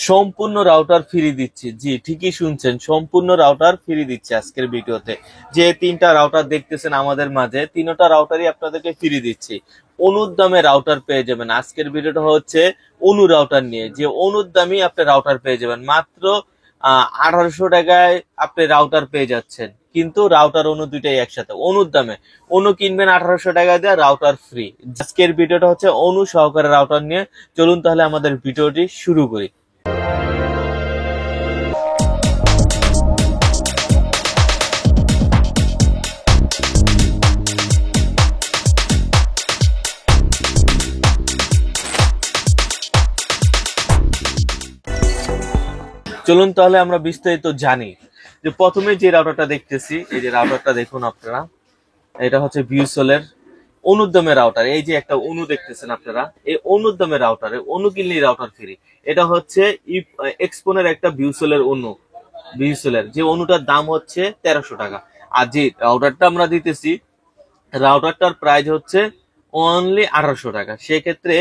সম্পূর্ণ router free দিচ্ছি। জি, ঠিকই শুনছেন, সম্পূর্ণ রাউটার ফ্রি দিচ্ছে আজকের ভিডিওতে। যে তিনটা রাউটার দেখতেছেন আমাদের মাঝে, তিনটা রাউটারই আপনাদেরকে ফ্রি দিচ্ছি। অনুদামে রাউটার পেয়ে যাবেন। আজকের ভিডিওটা হচ্ছে অনু রাউটার নিয়ে, যে অনুদামই আপনি রাউটার পেয়ে যাবেন মাত্র 1800 টাকায় আপনি রাউটার পেয়ে যাচ্ছেন। কিন্তু রাউটার অনু দুইটাই একসাথে অনুর দামে। অনু কিনবেন 1800 টাকা দিয়ে, রাউটার ফ্রি। আজকের ভিডিওটা হচ্ছে অনু সহকারে রাউটার নিয়ে। চলুন তাহলে আমাদের ভিডিওটি শুরু করি। চলুন তাহলে আমরা বিস্তারিত জানি। যে প্রথমে যে রাউটারটা দেখতেছি, এই যে রাউটারটা দেখুন আপনারা, এটা হচ্ছে ভিউসোলের অনুদ্যমের রাউটার। এই যে একটা অনু দেখতেছেন আপনারা, এই অনুদ্যমের রাউটারে অনু কিনলেই রাউটার ফ্রি। এটা হচ্ছে এক্সপোনের একটা ভিউসোলের অনু। ভিউসোলের যে অনুটার দাম হচ্ছে 1300 টাকা। আর যে রাউটারটা আমরা দিতেছি, রাউটারটার প্রাইস হচ্ছে অনলি 1800 টাকা। সেক্ষেত্রে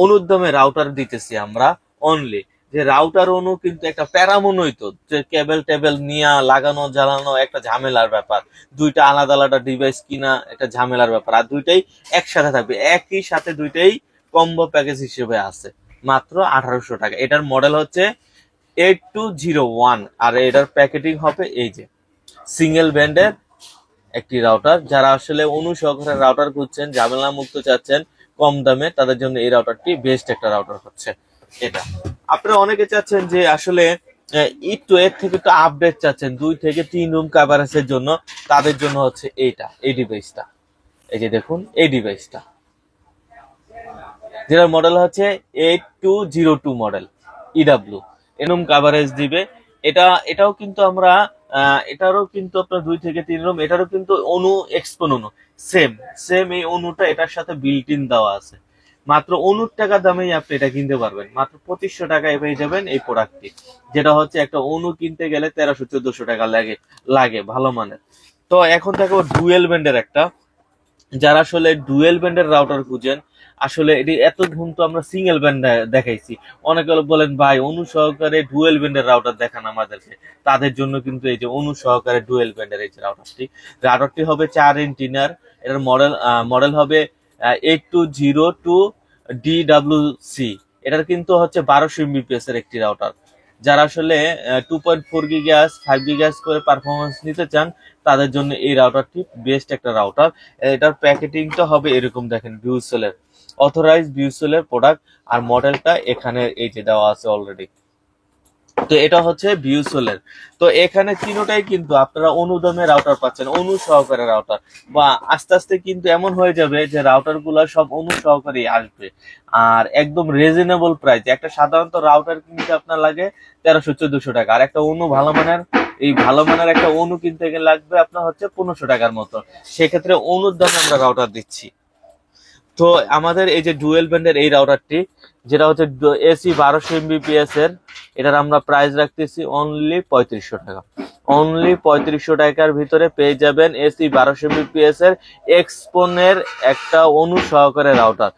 অনুদ্যমে রাউটার দিতেছি আমরা অনলি। যে রাউটার অনু কিন্তু একটা প্যারামোনই তো, যে কেবল টেবল নিয়ে লাগানো জ্বালানো একটা ঝামেলার ব্যাপার, দুইটা আলাদা আলাদা ডিভাইস কিনা একটা ঝামেলার ব্যাপার, আর দুইটাই একসাথে থাকবে, একই সাথে দুইটাই কম্বো প্যাকেজ হিসেবে আছে মাত্র 1800 টাকা। এটার মডেল হচ্ছে 8201, আর এটার প্যাকেটিং হবে এই যে সিঙ্গেল ব্যান্ডের একটি রাউটার। যারা আসলে অনু সহকারে রাউটার খুঁজছেন, ঝামেলা মুক্ত চাচ্ছেন কম দামে, তাদের জন্য এই রাউটারটি বেস্ট একটা রাউটার হচ্ছে এটা। আপনারা অনেকে চাচ্ছেন যে আসলে একটু এর থেকে একটু আপডেট চাচ্ছেন 2 থেকে 3 রুম কাভারেজের জন্য, তাদের জন্য হচ্ছে এইটা, এই ডিভাইসটা। এই যে দেখুন এই ডিভাইসটা, যেটার মডেল হচ্ছে 8202 মডেল ইডাব্লিউ। এরকম কাভারেজ দিবে এটা। এটাও কিন্তু আমরা এটারও কিন্তু আপনার 2 থেকে 3 রুম, এটারও কিন্তু অনু এক্সপোন অনু সেম সেম। এই অনুটা এটার সাথে বিল্ট ইন দেওয়া আছে। মাত্র 90 টাকা দামেই আপনি এটা কিনতে পারবেন। মাত্র 2500 টাকায় পেয়ে যাবেন এই প্রোডাক্টটি, যেটা হচ্ছে একটা অনু কিনতে গেলে 1300-1400 টাকা লাগে ভালো মানের। তো এখন দেখো ডুয়েল ব্যান্ডের একটা, যারা আসলে ডুয়েল ব্যান্ডের রাউটার খুঁজেন, আসলে এটি এত ঘুম তো আমরা সিঙ্গেল ব্যান্ড দেখাইছি। অনেকে বলেন ভাই অনু সহকারে ডুয়েল ব্যান্ডের রাউটার দেখান আমাদেরকে, তাদের জন্য কিন্তু এই যে অনু সহকারে ডুয়েল ব্যান্ডের এই যে রাউটারটি হবে 4 ইঞ্চিনার। এটার মডেল হবে 8202DWC। এটার কিন্তু হচ্ছে 1200 MBPS এর একটি রাউটার। যারা আসলে 2.4 গিগাস 5 গিগাস করে পারফরমেন্স নিতে চান, তাদের জন্য এই রাউটারটি বেস্ট একটা রাউটার। এটার প্যাকেটিংটা হবে এরকম, দেখেন ভিউসেলের অথরাইজ ভিউসেলের প্রোডাক্ট, আর মডেলটা এখানে এই যে দেওয়া আছে অলরেডি। তো এটা হচ্ছে ভিউসোলের। তো এখানে তিনটাই কিন্তু আপনারা অনুদামে রাউটার পাচ্ছেন, অনু সহকারে রাউটার। বা আস্তে আস্তে কিন্তু এমন হয়ে যাবে যে রাউটার গুলা সব অনু সহকারে আসবে, আর একদম রিজনেবল প্রাইস। একটা সাধারণত রাউটার কিনতে আপনার লাগে 1300-1400 টাকা, আর একটা অনু ভালো মানের, এই ভালো মানের একটা অনু কিনতে গেলে লাগবে আপনার হচ্ছে 1500 টাকার মতো। সেক্ষেত্রে অনুর দামে আমরা রাউটার দিচ্ছি। তো আমাদের এই যে ডুয়েল ব্যান্ডের এই রাউটারটি, যেটা হচ্ছে এসি 1200 MBPS এর, এটার আমরা প্রাইস রাখতেছি অনলি 3500 টাকা। অনলি 3500 টাকার ভিতরে পেয়ে যাবেন এসি 1200 MBPS এর এক্সপোনের একটা অনু সহকারে রাউটার।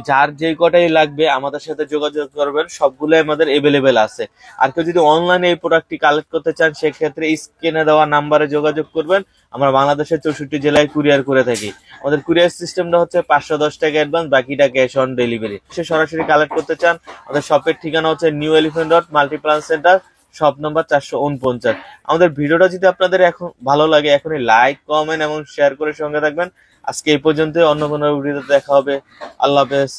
যার যেই কটাই লাগবে আমাদের সাথে যোগাযোগ করবেন, সবগুলো আমাদের এভেলেবেল আছে। আর কেউ যদি অনলাইনে এই প্রোডাক্টটি কালেক্ট করতে চান, সেক্ষেত্রে স্ক্রিনে দেওয়া নাম্বারে যোগাযোগ করবেন। আমরা বাংলাদেশের 64 জেলায় কুরিয়ার করে থাকি। আমাদের কুরিয়ার সিস্টেমটা হচ্ছে 510 টাকা অ্যাডভান্স, বাকিটা ক্যাশ অন ডেলিভারি। সে সরাসরি কালেক্ট করতে চান, আমাদের শপের ঠিকানা হচ্ছে new elephant road Multiplan centre, shop number 449। আমাদের ভিডিওটা যদি আপনাদের এখন ভালো লাগে, এখনই লাইক কমেন্ট এবং শেয়ার করে সঙ্গে থাকবেন। আজকে এই পর্যন্ত, অন্য কোনো ভিডিওতে দেখা হবে। আল্লাহ হাফেজ।